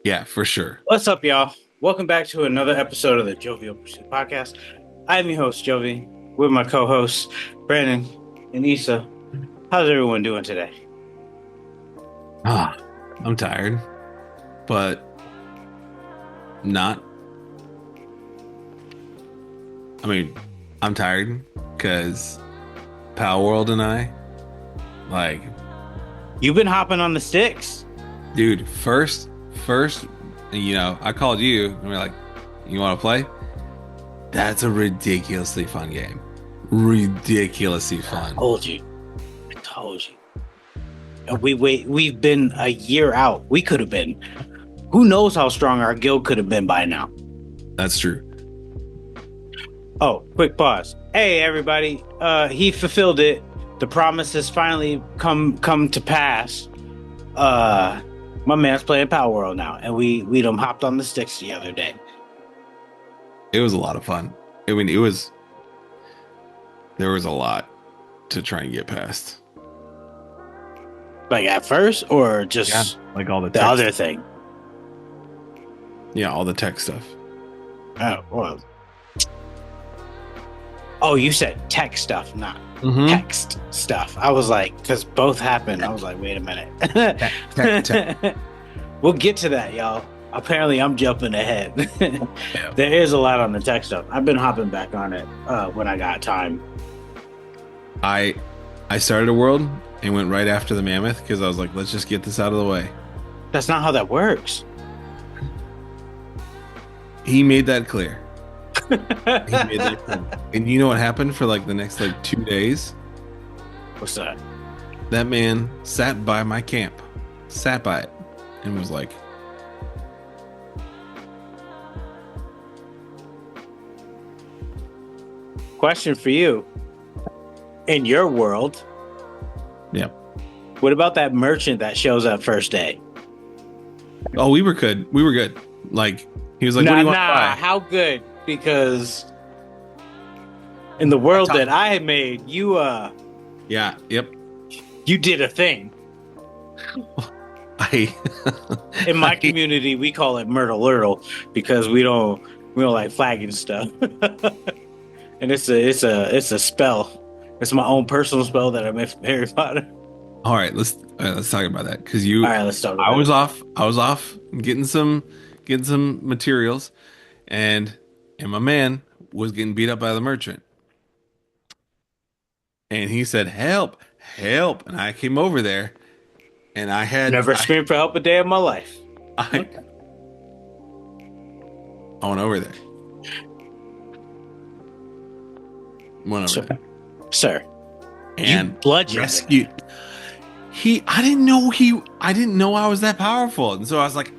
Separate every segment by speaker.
Speaker 1: Yeah, for sure.
Speaker 2: What's up, y'all? Welcome back to another episode of the Jovial Pursuit Podcast. I'm your host, Jovi, with my co-hosts, Brandon and Issa. How's everyone doing today?
Speaker 1: Ah, I'm tired, but not. I mean, I'm tired because PalWorld and I, like,
Speaker 2: You've been hopping on the sticks.
Speaker 1: dude, first, I called you and we're like, you want to play? That's a ridiculously fun game. Ridiculously fun.
Speaker 2: I told you. And we've been a year out. We could have been. Who knows how strong our guild could have been by now?
Speaker 1: That's true.
Speaker 2: Oh, quick pause. Hey, everybody. He fulfilled it. The promise has finally come to pass. My man's playing PalWorld now, and we done hopped on the sticks the other day.
Speaker 1: It was a lot of fun. I mean, there was a lot to try and get past.
Speaker 2: Like at first, or just
Speaker 1: Like all the
Speaker 2: the
Speaker 1: tech
Speaker 2: other thing?
Speaker 1: Yeah, all the tech stuff.
Speaker 2: Oh, well. Oh, you said tech stuff, not
Speaker 1: Mhm.
Speaker 2: text stuff. I was like, because both happened. I was like, wait a minute.
Speaker 1: Tech.
Speaker 2: We'll get to that, y'all. Apparently, I'm jumping ahead.
Speaker 1: Yeah.
Speaker 2: There is a lot on the tech stuff. I've been hopping back on it when I got time.
Speaker 1: I started a world and went right after the mammoth because I was like, let's just get this out of the way.
Speaker 2: That's not how that works.
Speaker 1: He made that clear. And you know what happened for like the next 2 days?
Speaker 2: What's that?
Speaker 1: That man sat by my camp, sat by it, and was like,
Speaker 2: Question for you. In your world,
Speaker 1: yeah.
Speaker 2: what about that merchant that shows up first day?
Speaker 1: Oh, we were good. We were good. Like, he was like, what do you want to buy?
Speaker 2: How good? Because in the world that I had made, you
Speaker 1: Yeah, yep.
Speaker 2: you did a thing.
Speaker 1: I
Speaker 2: In my community, we call it Myrtle Lurtle because we don't like flagging stuff. And it's a spell. It's my own personal spell that I made from Harry Potter.
Speaker 1: All right, let's talk about that because
Speaker 2: All right, let's talk about
Speaker 1: I was
Speaker 2: it.
Speaker 1: off getting some materials, and my man was getting beat up by the merchant, and he said, "Help, help!" And I came over there, and
Speaker 2: Never screamed for help a day in my life.
Speaker 1: I went over there,
Speaker 2: Sir. Sir.
Speaker 1: and
Speaker 2: You bludgeoned
Speaker 1: rescued. I didn't know I was that powerful, and so I was like,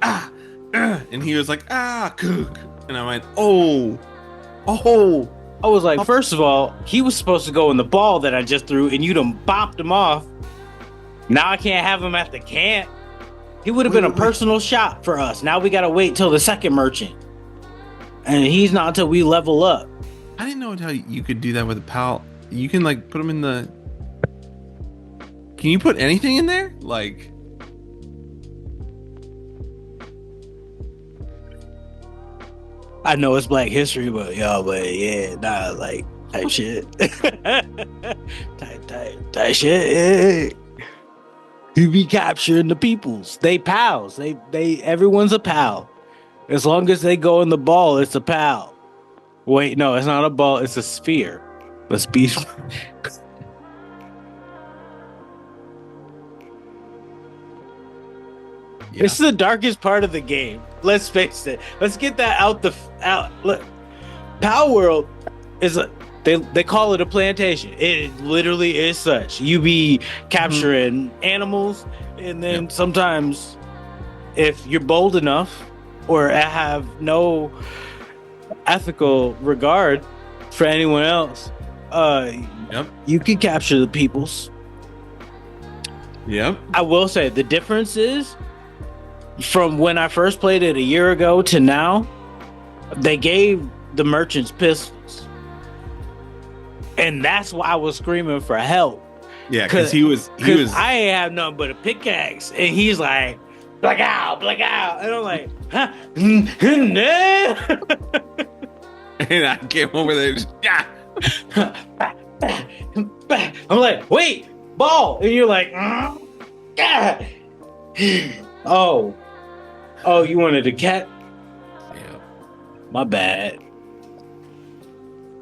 Speaker 1: and he was like, cook, and I went, oh.
Speaker 2: I was like, first of all, he was supposed to go in the ball that I just threw, and you done bopped him off. Now I can't have him at the camp. He would have been a personal shot for us. Now we gotta wait till the second merchant, and he's not until we level up.
Speaker 1: I didn't know how you could do that with a pal. You can put them in the. Can you put anything in there? Like,
Speaker 2: I know it's Black History, but yeah, nah, like type shit, type shit. Yeah. He be capturing the peoples. They pals. They everyone's a pal. As long as they go in the ball, it's a pal. Wait, no, it's not a ball. It's a sphere. Let's be.
Speaker 1: yeah.
Speaker 2: It's the darkest part of the game. Let's face it. Let's get that out. Look, PalWorld is they call it a plantation. It literally is such. You be capturing animals, and then sometimes, if you're bold enough or have no ethical regard for anyone else, you can capture the peoples.
Speaker 1: Yep.
Speaker 2: I will say the difference is from when I first played it a year ago to now, they gave the merchants pistols. And that's why I was screaming for help.
Speaker 1: Yeah, because he was.
Speaker 2: I ain't have nothing but a pickaxe. And he's like, black out. And I'm like, huh? No.
Speaker 1: And I came over there. Just, yeah.
Speaker 2: I'm like, wait, ball. And you're like, yeah. Oh, oh, you wanted a cat?
Speaker 1: Yeah.
Speaker 2: My bad.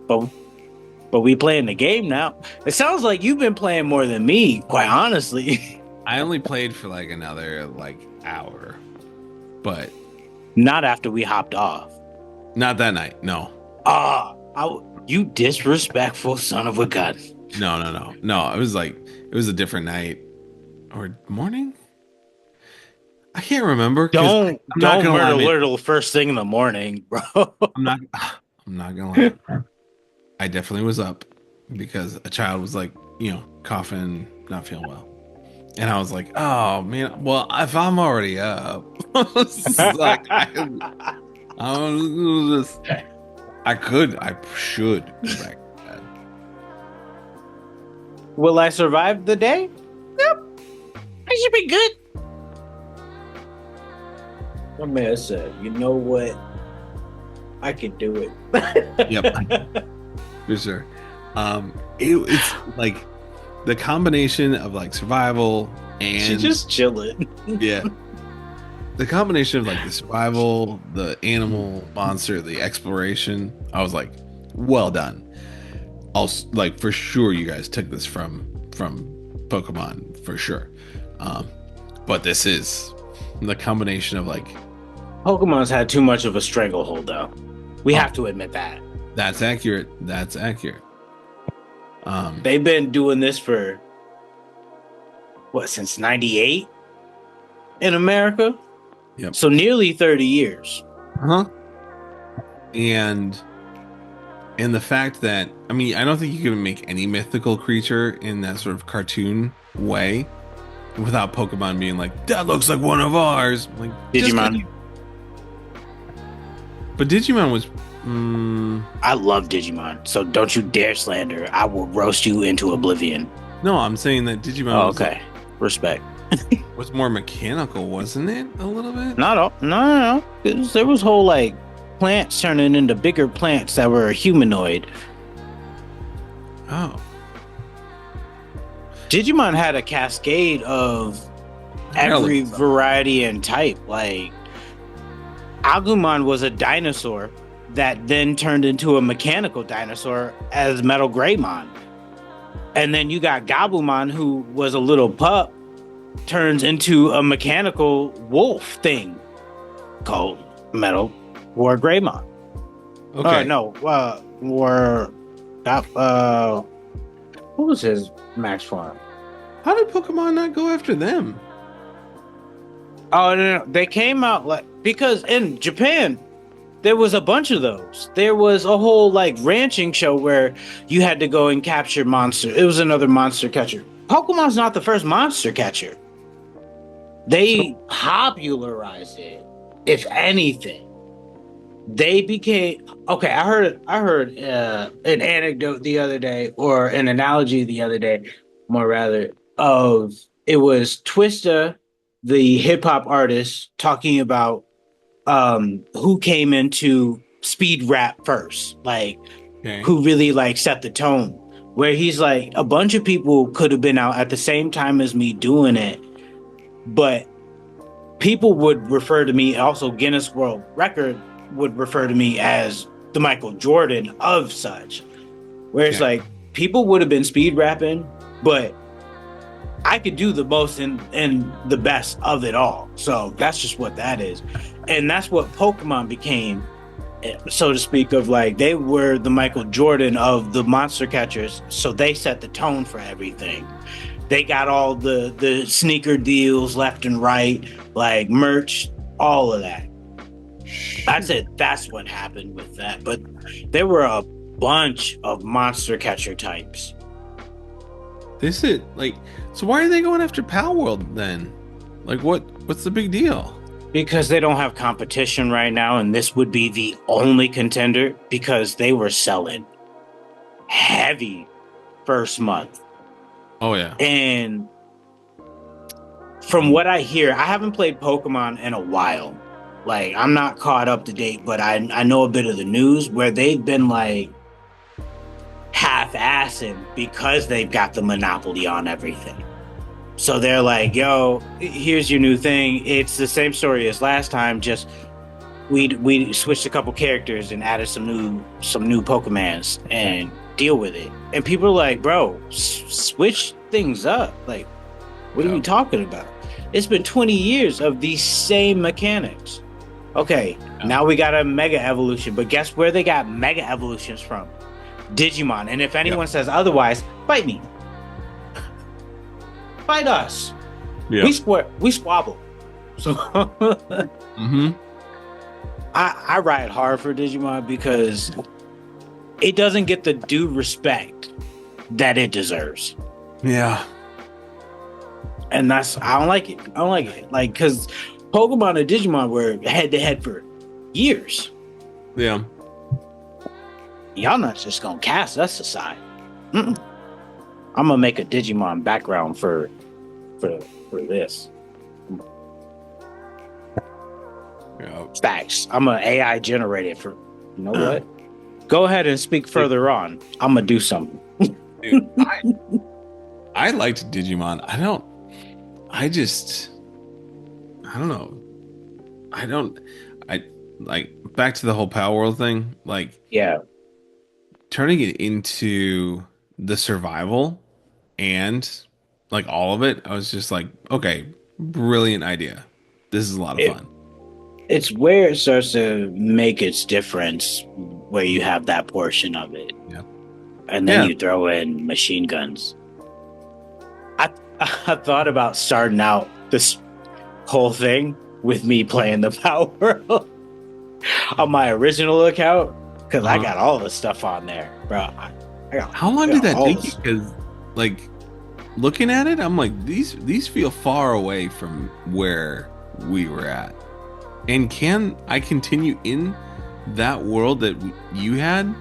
Speaker 2: But we playing the game now. It sounds like you've been playing more than me, quite honestly.
Speaker 1: I only played for like another like hour, but
Speaker 2: Not after we hopped off.
Speaker 1: not that night. No,
Speaker 2: You disrespectful son of a gun.
Speaker 1: no. It was like it was a different night or morning. I can't remember because I'm not
Speaker 2: Don't
Speaker 1: gonna
Speaker 2: murder
Speaker 1: lie. Man.
Speaker 2: Little first thing in the morning, bro.
Speaker 1: I'm not. I'm not gonna lie. I definitely was up because a child was like, coughing, not feeling well. And I was like, oh man, well, if I'm already up, like, I should go back to bed.
Speaker 2: Will I survive the day? Yep. I should be good. My man said, you know what? I can do it.
Speaker 1: Yep, for sure. It's like the combination of like survival and
Speaker 2: She's just chilling.
Speaker 1: yeah, the combination of like the survival, the animal monster, the exploration. I was like, well done. Also, like for sure, you guys took this from Pokemon for sure. But this is the combination of like
Speaker 2: Pokemon's had too much of a stranglehold, though. We have to admit that.
Speaker 1: that's accurate. That's accurate.
Speaker 2: They've been doing this for what, since '98 in America?
Speaker 1: Yep.
Speaker 2: So nearly 30 years.
Speaker 1: Huh? And the fact that I mean, I don't think you can make any mythical creature in that sort of cartoon way without Pokemon being like, that looks like one of ours. Like
Speaker 2: Digimon.
Speaker 1: But Digimon was
Speaker 2: I love Digimon, so don't you dare slander. I will roast you into oblivion.
Speaker 1: no, I'm saying that Digimon
Speaker 2: Oh, okay. Respect.
Speaker 1: was more mechanical, wasn't it? A little bit?
Speaker 2: Not all. No. There was whole like plants turning into bigger plants that were humanoid.
Speaker 1: Oh.
Speaker 2: Digimon had a cascade of every variety and type. Like Agumon was a dinosaur that then turned into a mechanical dinosaur as Metal Greymon. And then you got Gabumon, who was a little pup, turns into a mechanical wolf thing called Metal War Greymon.
Speaker 1: Okay.
Speaker 2: What was his max form?
Speaker 1: How did Pokemon not go after them?
Speaker 2: Oh no, they came out like because in Japan there was a bunch of those. There was a whole like ranching show where you had to go and capture monster. It was another monster catcher. Pokemon's not the first monster catcher. They popularized it. If anything, they became okay. I heard an anecdote the other day, or an analogy the other day, more rather, of it was Twista, the hip hop artist, talking about who came into speed rap first, like who really like set the tone. Where he's like, a bunch of people could have been out at the same time as me doing it, but people would refer to me, also Guinness World Record would refer to me as the Michael Jordan of such. Where it's like people would have been speed rapping, but I could do the most and the best of it all. So that's just what that is. And that's what Pokemon became, so to speak, of like, they were the Michael Jordan of the monster catchers. So they set the tone for everything. They got all the sneaker deals left and right, like merch, all of that. I said that's what happened with that. But there were a bunch of monster catcher types.
Speaker 1: This is like, so why are they going after PalWorld then? Like, what's the big deal?
Speaker 2: Because they don't have competition right now, and this would be the only contender because they were selling heavy first month.
Speaker 1: Oh yeah.
Speaker 2: And from what I hear, I haven't played Pokemon in a while. Like, I'm not caught up to date, but I know a bit of the news where they've been like half-assing because they've got the monopoly on everything. So they're like, "Yo, here's your new thing. It's the same story as last time, just we switched a couple characters and added some new Pokemons and deal with it." And people are like, "Bro, switch things up. Like, what are you talking about? It's been 20 years of these same mechanics." Okay, now we got a Mega Evolution, but guess where they got Mega Evolutions from? Digimon. And if anyone says otherwise, fight me. Fight us. We squabble. So I ride hard for Digimon because it doesn't get the due respect that it deserves.
Speaker 1: Yeah.
Speaker 2: And I don't like it. I don't like it. Like, because Pokemon and Digimon were head to head for years.
Speaker 1: Yeah.
Speaker 2: Y'all not just gonna cast us aside. I'm gonna make a Digimon background for this.
Speaker 1: Yeah.
Speaker 2: Facts. I'm gonna AI generate it for. You know what? Go ahead and speak further on. I'm gonna do something.
Speaker 1: Dude, I liked Digimon. I don't know. I like back to the whole PalWorld thing, like
Speaker 2: Yeah.
Speaker 1: turning it into the survival and like all of it. I was just like, okay, brilliant idea. This is a lot of fun.
Speaker 2: It's where it starts to make its difference, where you have that portion of it.
Speaker 1: Yeah.
Speaker 2: And then you throw in machine guns. I thought about starting out this whole thing with me playing the PalWorld on my original account, because I got all the stuff on there, bro.
Speaker 1: How long did that take you? Because, like, looking at it, I'm like, these feel far away from where we were at. And can I continue in that world that you had?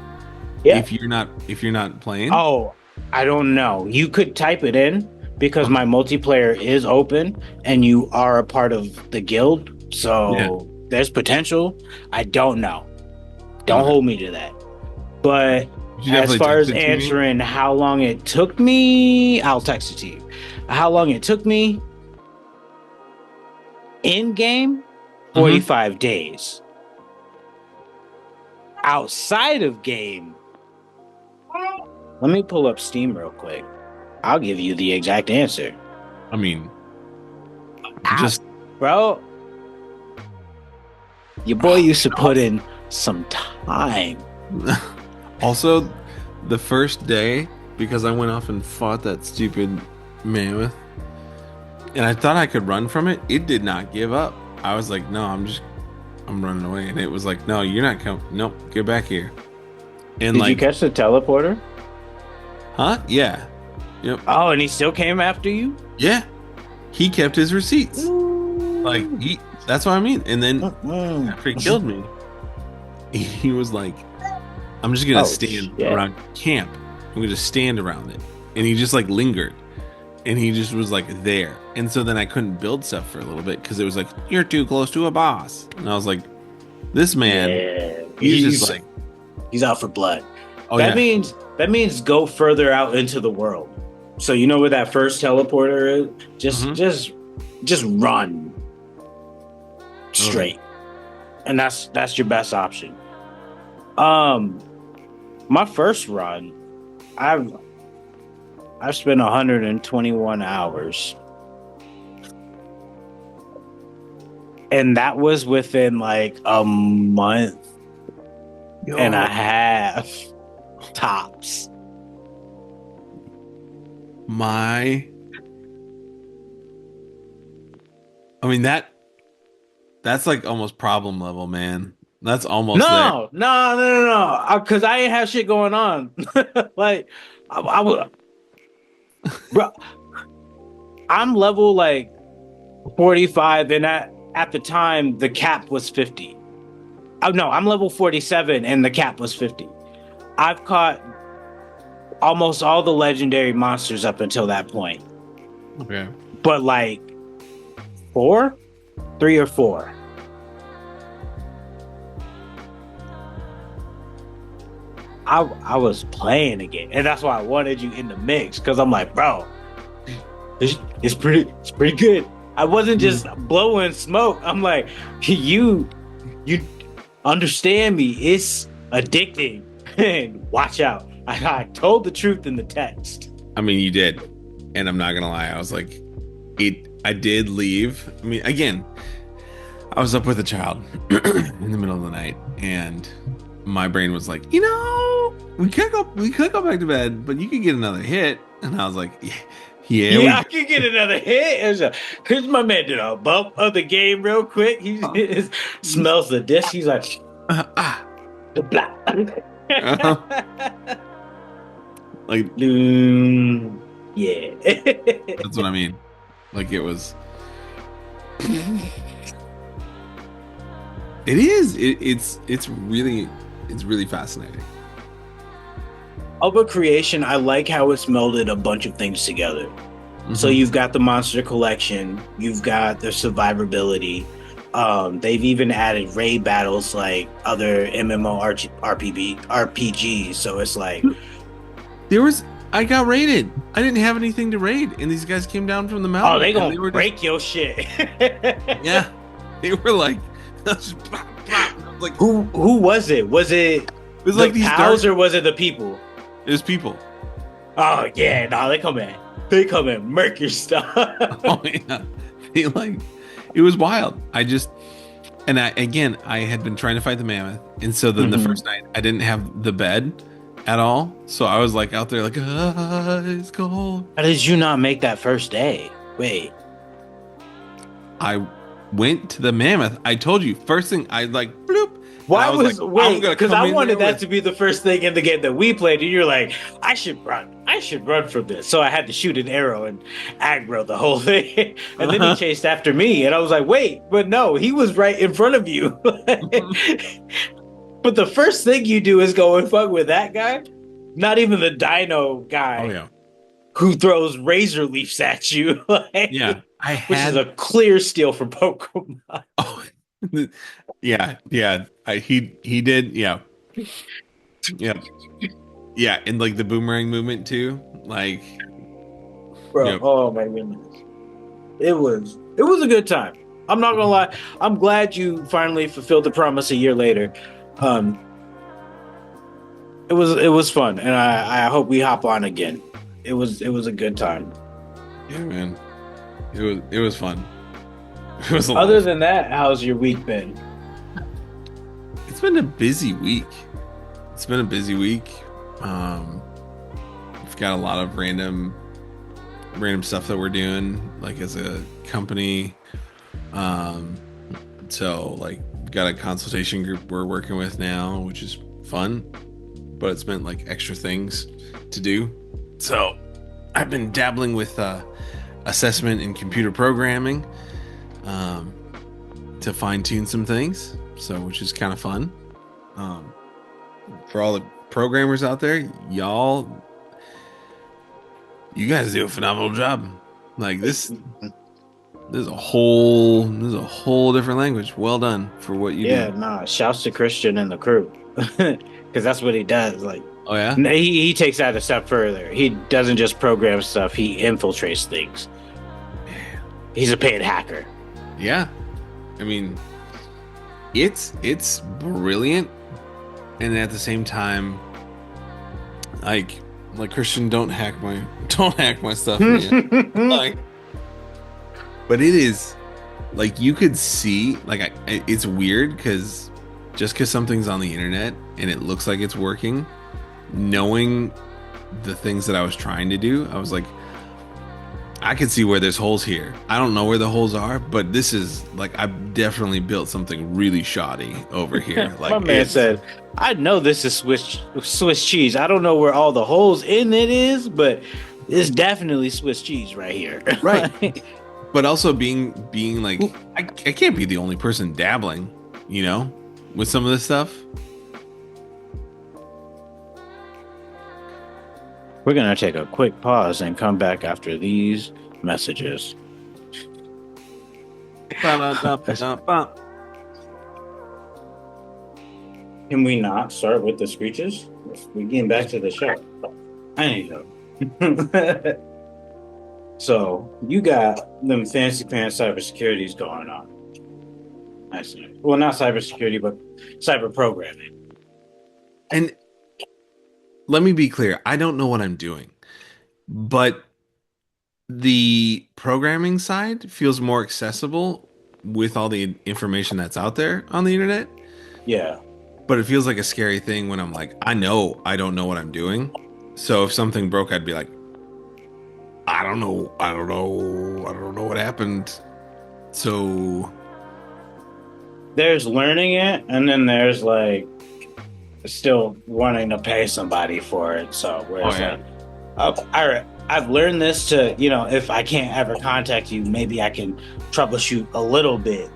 Speaker 2: Yeah.
Speaker 1: If you're not playing?
Speaker 2: Oh, I don't know. You could type it in because my multiplayer is open and you are a part of the guild. So there's potential. I don't know. Don't hold me to that. But as far as answering how long it took me, I'll text it to you. How long it took me in game, 45 days. Outside of game, let me pull up Steam real quick. I'll give you the exact answer.
Speaker 1: I mean,
Speaker 2: bro, your boy used to put in some time.
Speaker 1: Also, the first day, because I went off and fought that stupid mammoth, and I thought I could run from it, it did not give up. I was like, no, I'm running away. And it was like, no, you're not coming. Nope, get back here. And
Speaker 2: did you catch the teleporter?
Speaker 1: Huh? Yeah. Yep.
Speaker 2: Oh, and he still came after you?
Speaker 1: Yeah. He kept his receipts. Like, that's what I mean. And then after he killed me, he was like, I'm just going to stand around camp. I'm going to stand around it. And he just like lingered. And he just was like there. And so then I couldn't build stuff for a little bit because it was like, you're too close to a boss. And I was like, this man, he's just like,
Speaker 2: he's out for blood.
Speaker 1: Oh,
Speaker 2: that means go further out into the world. So you know where that first teleporter is? Just run straight. And that's your best option. My first run, I've spent 121 hours. And that was within like a month and a half tops.
Speaker 1: I mean, that's like almost problem level, man. That's almost
Speaker 2: no. Because I ain't have shit going on. Like, I would, bro. I'm level like 45, and at the time the cap was 50. Oh no, I'm level 47, and the cap was 50. I've caught almost all the legendary monsters up until that point.
Speaker 1: Okay.
Speaker 2: But like 4, 3 or 4. I was playing again, and that's why I wanted you in the mix because I'm like, bro, it's pretty good. I wasn't just blowing smoke. I'm like, you understand me? It's addicting, and watch out. I told the truth in the text.
Speaker 1: I mean, you did, and I'm not gonna lie. I was like, it. I did leave. I mean, again, I was up with a child in the middle of the night, and my brain was like, we could go back to bed, but you could get another hit. And I was like, yeah,
Speaker 2: Yeah, I can get another hit. Here's my man did a bump of the game real quick. He smells the disc. He's like, the black.
Speaker 1: uh, like
Speaker 2: Yeah.
Speaker 1: that's what I mean. Like it was. It is. It's really fascinating.
Speaker 2: Of a creation, I like how it's melded a bunch of things together. So you've got the monster collection, you've got the survivability. They've even added raid battles like other RPGs. So it's like
Speaker 1: I got raided. I didn't have anything to raid, and these guys came down from the mountain.
Speaker 2: Oh, they gonna break your shit.
Speaker 1: Yeah, they were like,
Speaker 2: like who was it? Was it
Speaker 1: like these
Speaker 2: pals or was it the people?
Speaker 1: It was people.
Speaker 2: Oh yeah, no, they come in, murk your stuff.
Speaker 1: Oh yeah, it was wild. I had been trying to fight the mammoth, and so then the first night I didn't have the bed at all, so I was like out there like, it's cold.
Speaker 2: How did you not make that first day? Wait,
Speaker 1: I went to the mammoth. I told you first thing I like bloop.
Speaker 2: Why was like, wait? Because I wanted that to be the first thing in the game that we played, and you're like, I should run from this. So I had to shoot an arrow and aggro the whole thing, and then he chased after me, and I was like, wait, but no, he was right in front of you. But the first thing you do is go and fuck with that guy, not even the dino guy.
Speaker 1: Oh yeah.
Speaker 2: Who throws razor leaves at you?
Speaker 1: Yeah,
Speaker 2: which is a clear steal for Pokemon.
Speaker 1: Oh, yeah. He did. Yeah, and like the boomerang movement too. Like,
Speaker 2: bro. Oh my goodness, it was a good time. I'm not gonna lie. I'm glad you finally fulfilled the promise a year later. It was fun, and I hope we hop on again. It was a good time.
Speaker 1: Yeah, man. It was fun. It was
Speaker 2: Other than that, how's your week been?
Speaker 1: It's been a busy week. We've got a lot of random stuff that we're doing, like as a company. So like got a consultation group we're working with now, which is fun, but it's meant like extra things to do. So I've been dabbling with assessment and computer programming to fine tune some things, so which is kind of fun. For all the programmers out there, you guys do a phenomenal job. Like this is a whole different language. Well done for what you do.
Speaker 2: Yeah, nah. Shouts to Christian and the crew, because that's what he does. Like,
Speaker 1: oh yeah,
Speaker 2: he takes that a step further. He doesn't just program stuff; he infiltrates things. He's a paid hacker.
Speaker 1: Yeah, I mean, it's brilliant, and at the same time, like Christian, don't hack my stuff, man. Like, but it is like you could see, like it's weird because just because something's on the internet and it looks like it's working, knowing the things that I was trying to do, I was like, I can see where there's holes here. I don't know where the holes are, but this is like I've definitely built something really shoddy over here. Like
Speaker 2: my man said, I know this is Swiss cheese. I don't know where all the holes in it is, but it's definitely Swiss cheese right here.
Speaker 1: Right. But also being like I can't be the only person dabbling, with some of this stuff.
Speaker 2: We're going to take a quick pause and come back after these messages.
Speaker 1: Ba-da-da-ba-da-ba.
Speaker 2: Can we not start with the screeches? We're getting back to the show. Anyhow. So you got them fancy pants cybersecurities going on. I see. Well, not cybersecurity, but cyber programming.
Speaker 1: And let me be clear, I don't know what I'm doing, but the programming side feels more accessible with all the information that's out there on the internet.
Speaker 2: Yeah.
Speaker 1: But it feels like a scary thing when I'm like, I know I don't know what I'm doing. So if something broke, I'd be like, I don't know what happened. So,
Speaker 2: There's learning it, and then there's like still wanting to pay somebody for it. So where
Speaker 1: oh
Speaker 2: it's
Speaker 1: yeah,
Speaker 2: like, I've learned this to, if I can't ever contact you, maybe I can troubleshoot a little bit.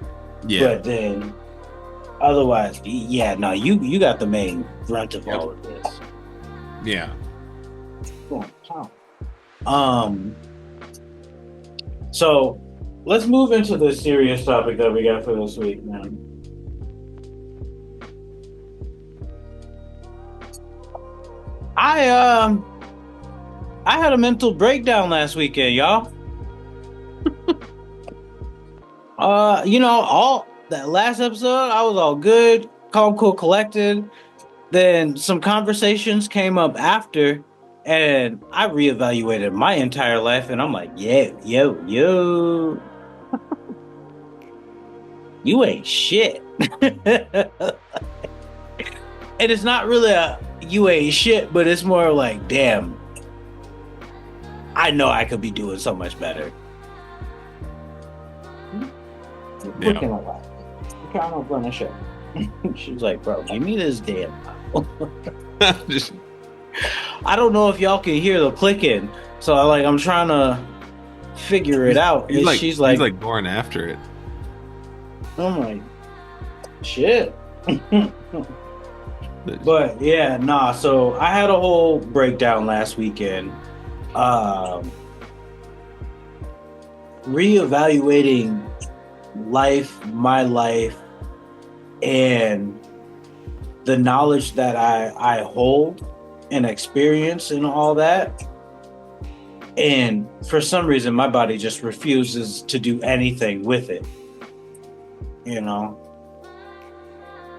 Speaker 1: yeah,
Speaker 2: But then otherwise, yeah, no, you got the main brunt of
Speaker 1: yep,
Speaker 2: all of this.
Speaker 1: yeah.
Speaker 2: Um, so let's move into the serious topic that we got for this week, man. I I had a mental breakdown last weekend, y'all. All that last episode, I was all good, calm, cool, collected. Then some conversations came up after, and I reevaluated my entire life, and I'm like, yo, you ain't shit. And it's not really a you ain't shit, but it's more like, damn, I know I could be doing so much better. You're clicking a lot. You can't run a show. She's like, bro, give me this damn.
Speaker 1: Just
Speaker 2: I don't know if y'all can hear the clicking, so I'm trying to figure it out. And she's
Speaker 1: he's
Speaker 2: like,
Speaker 1: like going after it.
Speaker 2: I'm like, shit. But yeah, nah. So I had a whole breakdown last weekend, reevaluating life, my life, and the knowledge that I hold and experience and all that. And for some reason, my body just refuses to do anything with it. You know,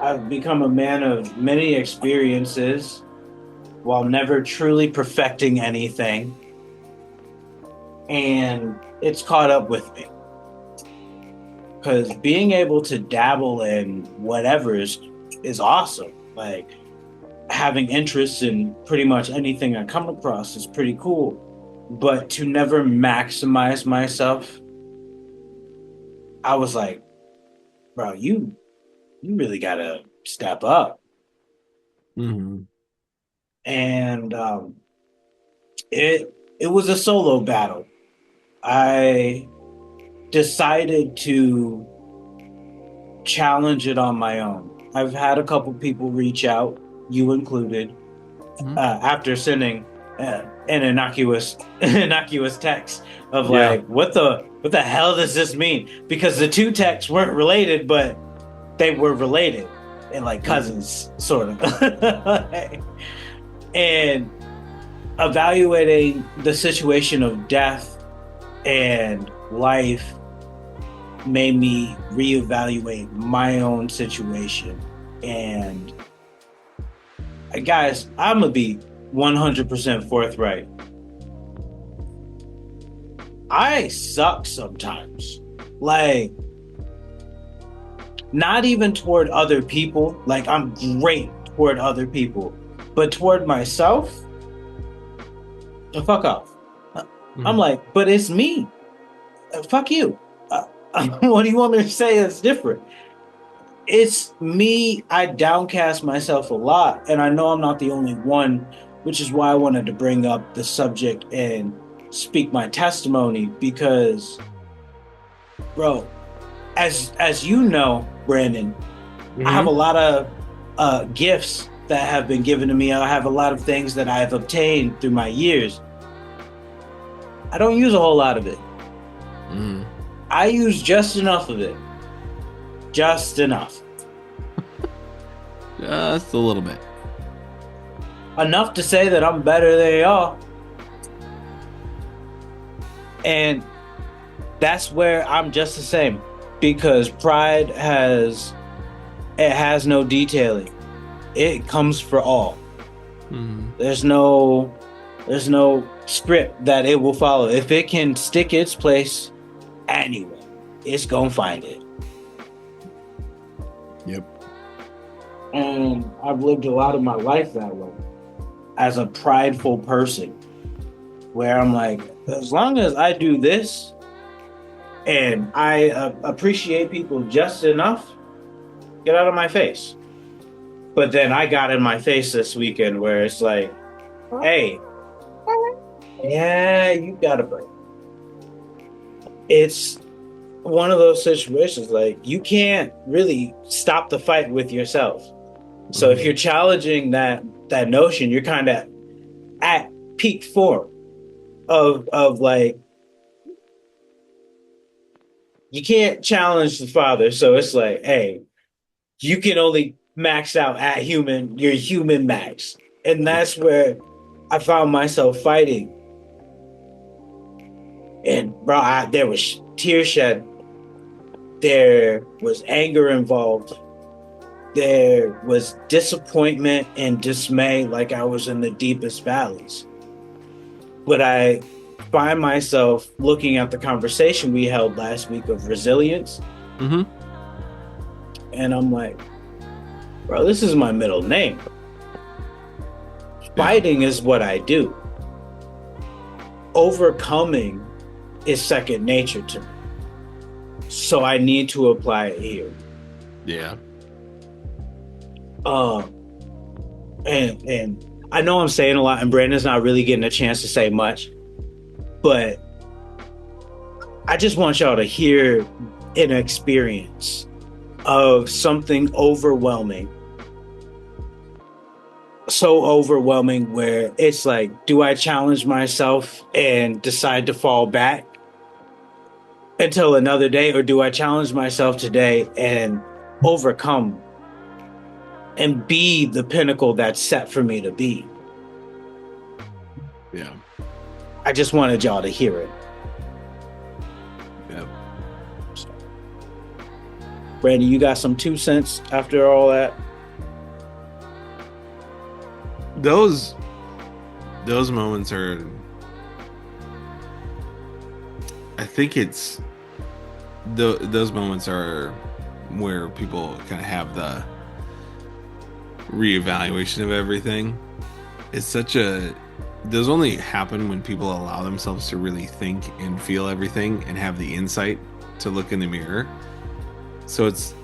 Speaker 2: I've become a man of many experiences while never truly perfecting anything. And it's caught up with me. Because being able to dabble in whatever is awesome. Like having interests in pretty much anything I come across is pretty cool. But to never maximize myself, I was like, bro, you really gotta step up.
Speaker 1: Hmm.
Speaker 2: And it was a solo battle. I decided to challenge it on my own. I've had a couple people reach out, you included, after sending an innocuous text of
Speaker 1: Yeah.
Speaker 2: like, what the hell does this mean? Because the two texts weren't related, but they were related and like cousins, sort of. And evaluating the situation of death and life made me reevaluate my own situation. And guys, I'm gonna be 100% forthright. I suck sometimes. Like, not even toward other people. Like, I'm great toward other people, but toward myself, the fuck off. I'm like, but it's me. Fuck you. What do you want me to say that's different? It's me. I downcast myself a lot, and I know I'm not the only one, which is why I wanted to bring up the subject and speak my testimony because, bro, as you know, Brandon, I have a lot of gifts that have been given to me. I have a lot of things that I've obtained through my years. I don't use a whole lot of it. I use just enough of it. Just enough.
Speaker 1: Just a little bit.
Speaker 2: Enough to say that I'm better than y'all. And that's where I'm just the same. Because pride has no detailing. It comes for all.
Speaker 1: Mm.
Speaker 2: There's no script that it will follow. If it can stick its place anywhere, it's gonna find it.
Speaker 1: Yep.
Speaker 2: And I've lived a lot of my life that way as a prideful person, where I'm like, as long as I do this and I appreciate people just enough, get out of my face. But then I got in my face this weekend where it's like, hey, yeah, you gotta break. It's one of those situations like you can't really stop the fight with yourself. So if you're challenging that notion, you're kind of at peak form of like you can't challenge the father. So it's like, hey, you can only max out at your human max. And that's where I found myself fighting. And bro, there was tear shed. There was anger involved. There was disappointment and dismay, like I was in the deepest valleys. But I find myself looking at the conversation we held last week of resilience.
Speaker 1: Mm-hmm.
Speaker 2: And I'm like, bro, this is my middle name. Fighting is what I do. Overcoming is second nature to me. So I need to apply it here.
Speaker 1: Yeah.
Speaker 2: And I know I'm saying a lot, and Brandon's not really getting a chance to say much, but I just want y'all to hear an experience of something overwhelming. So overwhelming where it's like, do I challenge myself and decide to fall back until another day, or do I challenge myself today and overcome and be the pinnacle that's set for me to be?
Speaker 1: Yeah.
Speaker 2: I just wanted y'all to hear it.
Speaker 1: Yeah.
Speaker 2: Brandon, you got some 2 cents after all that?
Speaker 1: Those moments are, I think it's those moments are where people kind of have the reevaluation of everything. It's such a, those only happen when people allow themselves to really think and feel everything and have the insight to look in the mirror. So it's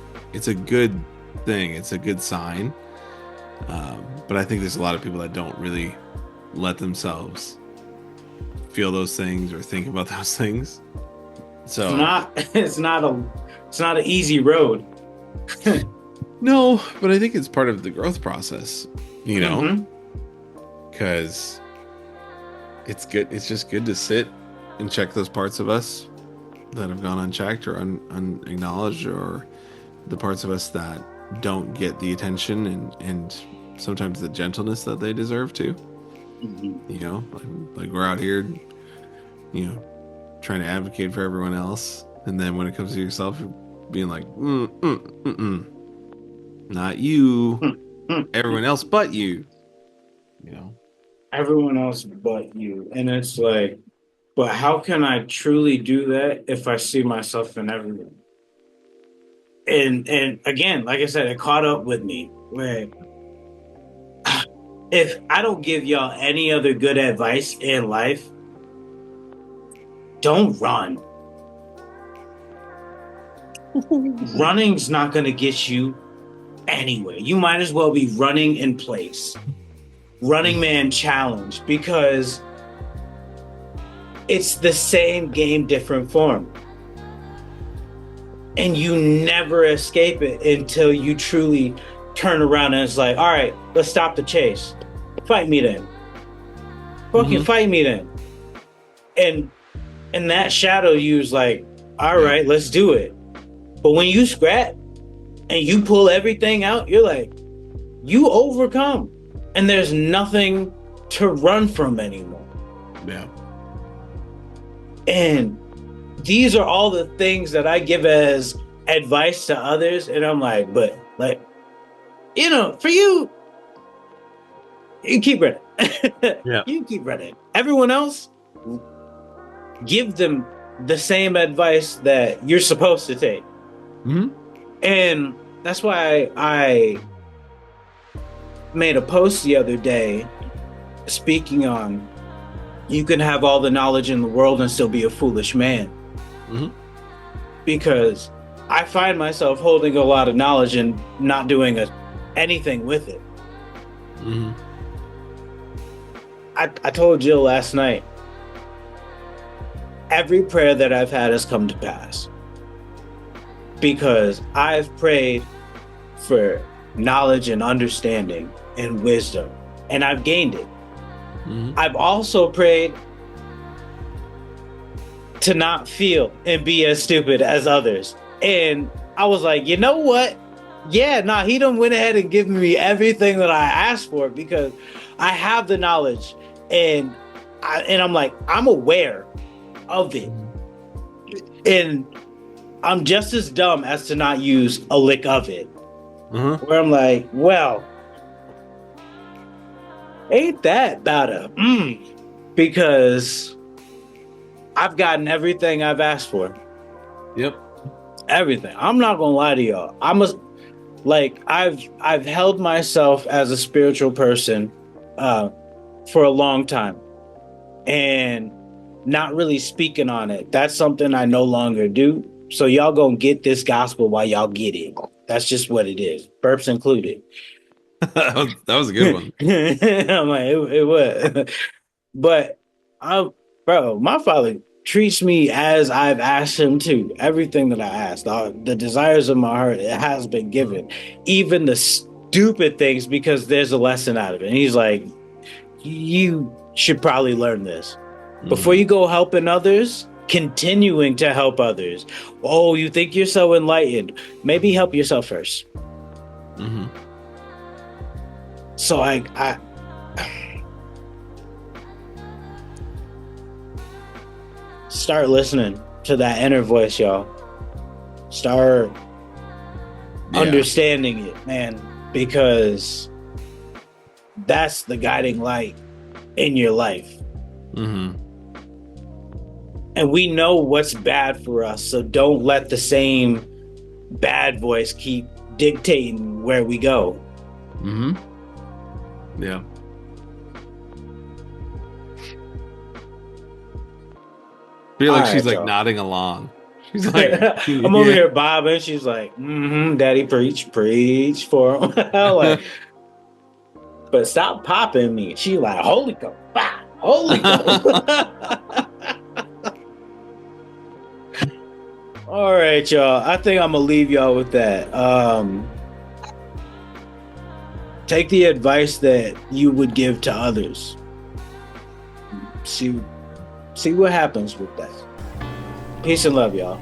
Speaker 1: a good thing. It's a good sign. But I think there's a lot of people that don't really let themselves feel those things or think about those things. So
Speaker 2: it's not an easy road.
Speaker 1: No, but I think it's part of the growth process, you know,
Speaker 2: Mm-hmm.
Speaker 1: because it's good. It's just good to sit and check those parts of us that have gone unchecked or unacknowledged, or the parts of us that don't get the attention and sometimes the gentleness that they deserve to.
Speaker 2: Mm-hmm.
Speaker 1: You know, like we're out here, you know, trying to advocate for everyone else, and then when it comes to yourself, you're being like, not you,
Speaker 2: Mm-hmm.
Speaker 1: everyone else but you. You know,
Speaker 2: Everyone else but you. And it's like, but how can I truly do that if I see myself in everyone? And again, like I said, it caught up with me where if I don't give y'all any other good advice in life, don't run. Running's not going to get you anywhere. You might as well be running in place. Running Man Challenge, because it's the same game, different form. And you never escape it until you truly turn around and it's like, all right, let's stop the chase. Fight me then. Fucking fight me then. And that shadow you is like, all
Speaker 1: Yeah.
Speaker 2: right, let's do it. But when you scrap and you pull everything out, you're like, you overcome. And there's nothing to run from anymore.
Speaker 1: Yeah.
Speaker 2: And these are all the things that I give as advice to others. And I'm like, but like, for you, you keep running.
Speaker 1: Yeah.
Speaker 2: You keep running. Everyone else, give them the same advice that you're supposed to take.
Speaker 1: Hmm.
Speaker 2: And that's why I made a post the other day speaking on you can have all the knowledge in the world and still be a foolish man.
Speaker 1: Hmm.
Speaker 2: Because I find myself holding a lot of knowledge and not doing anything with it.
Speaker 1: Hmm.
Speaker 2: I told Jill last night, every prayer that I've had has come to pass. Because I've prayed for knowledge and understanding and wisdom, and I've gained it.
Speaker 1: Hmm.
Speaker 2: I've also prayed to not feel and be as stupid as others. And I was like, you know what? Yeah, nah, he done went ahead and given me everything that I asked for because I have the knowledge and I'm like, I'm aware of it. And I'm just as dumb as to not use a lick of it.
Speaker 1: Uh-huh.
Speaker 2: Where I'm like, well, ain't that about a because I've gotten everything I've asked for.
Speaker 1: Yep.
Speaker 2: Everything. I'm not gonna lie to y'all. I've held myself as a spiritual person for a long time and not really speaking on it. That's something I no longer do. So y'all gonna get this gospel while y'all get it. That's just what it is. Burps included.
Speaker 1: That was a good one.
Speaker 2: I'm like, it was. But bro, my father treats me as I've asked him to. Everything that I asked, the desires of my heart, it has been given. Even the stupid things, because there's a lesson out of it. And he's like, you should probably learn this. Before you go helping others, continuing to help others. Oh, you think you're so enlightened. Maybe help yourself first.
Speaker 1: Mm-hmm.
Speaker 2: So I start listening to that inner voice, y'all. Start understanding it, man, because that's the guiding light in your life.
Speaker 1: Mm-hmm.
Speaker 2: And we know what's bad for us, so don't let the same bad voice keep dictating where we go.
Speaker 1: Mm-hmm. Yeah. Feel like she's like nodding along. She's like,
Speaker 2: I'm over here bobbing. She's like, daddy, preach for him. Like, but stop popping me. She like, Holy Ghost, Holy Ghost. All right, y'all. I think I'm gonna leave y'all with that. Take the advice that you would give to others. See what happens with that. Peace and love, y'all.